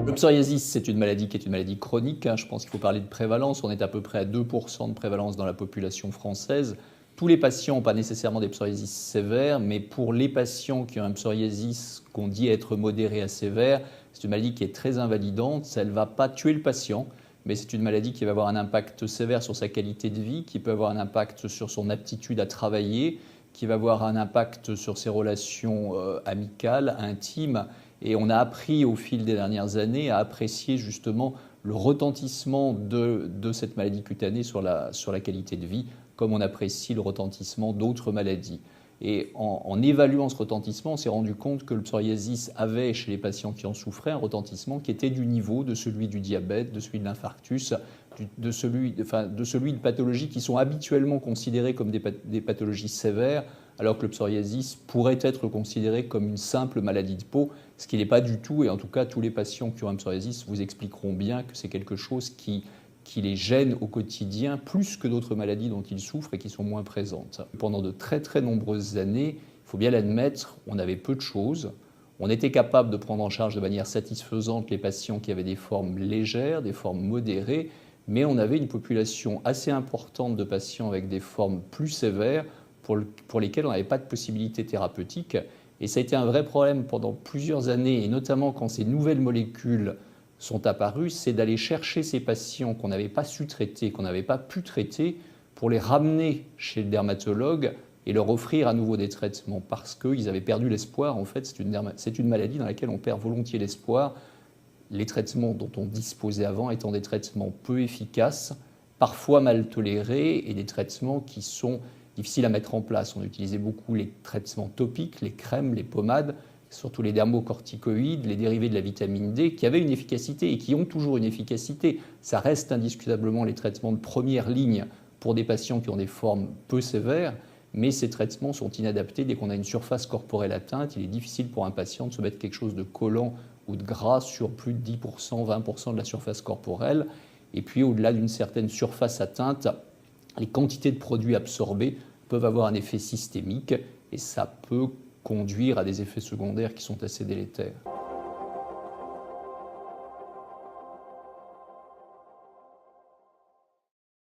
Le psoriasis, c'est une maladie qui est une maladie chronique. Je pense qu'il faut parler de prévalence. On est à peu près à 2% de prévalence dans la population française. Tous les patients n'ont pas nécessairement des psoriasis sévères, mais pour les patients qui ont un psoriasis qu'on dit être modéré à sévère, c'est une maladie qui est très invalidante. Elle ne va pas tuer le patient, mais c'est une maladie qui va avoir un impact sévère sur sa qualité de vie, qui peut avoir un impact sur son aptitude à travailler, qui va avoir un impact sur ses relations amicales, intimes. Et on a appris au fil des dernières années à apprécier justement le retentissement de cette maladie cutanée sur la qualité de vie, comme on apprécie le retentissement d'autres maladies. Et en évaluant ce retentissement, on s'est rendu compte que le psoriasis avait, chez les patients qui en souffraient, un retentissement qui était du niveau de celui du diabète, de celui de l'infarctus, de celui de pathologies qui sont habituellement considérées comme des pathologies sévères, alors que le psoriasis pourrait être considéré comme une simple maladie de peau, ce qui n'est pas du tout. Et en tout cas, tous les patients qui ont un psoriasis vous expliqueront bien que c'est quelque chose qui les gêne au quotidien plus que d'autres maladies dont ils souffrent et qui sont moins présentes. Pendant de très très nombreuses années, il faut bien l'admettre, on avait peu de choses. On était capable de prendre en charge de manière satisfaisante les patients qui avaient des formes légères, des formes modérées, mais on avait une population assez importante de patients avec des formes plus sévères pour lesquels on n'avait pas de possibilité thérapeutique. Et ça a été un vrai problème pendant plusieurs années, et notamment quand ces nouvelles molécules sont apparues, c'est d'aller chercher ces patients qu'on n'avait pas su traiter, qu'on n'avait pas pu traiter, pour les ramener chez le dermatologue et leur offrir à nouveau des traitements, parce qu'ils avaient perdu l'espoir. En fait, c'est une maladie dans laquelle on perd volontiers l'espoir. Les traitements dont on disposait avant étant des traitements peu efficaces, parfois mal tolérés, et des traitements qui sont difficiles à mettre en place. On utilisait beaucoup les traitements topiques, les crèmes, les pommades, surtout les dermocorticoïdes, les dérivés de la vitamine D, qui avaient une efficacité et qui ont toujours une efficacité. Ça reste indiscutablement les traitements de première ligne pour des patients qui ont des formes peu sévères, mais ces traitements sont inadaptés. Dès qu'on a une surface corporelle atteinte, il est difficile pour un patient de se mettre quelque chose de collant ou de gras sur plus de 10%, 20% de la surface corporelle. Et puis au-delà d'une certaine surface atteinte, les quantités de produits absorbés peuvent avoir un effet systémique et ça peut conduire à des effets secondaires qui sont assez délétères.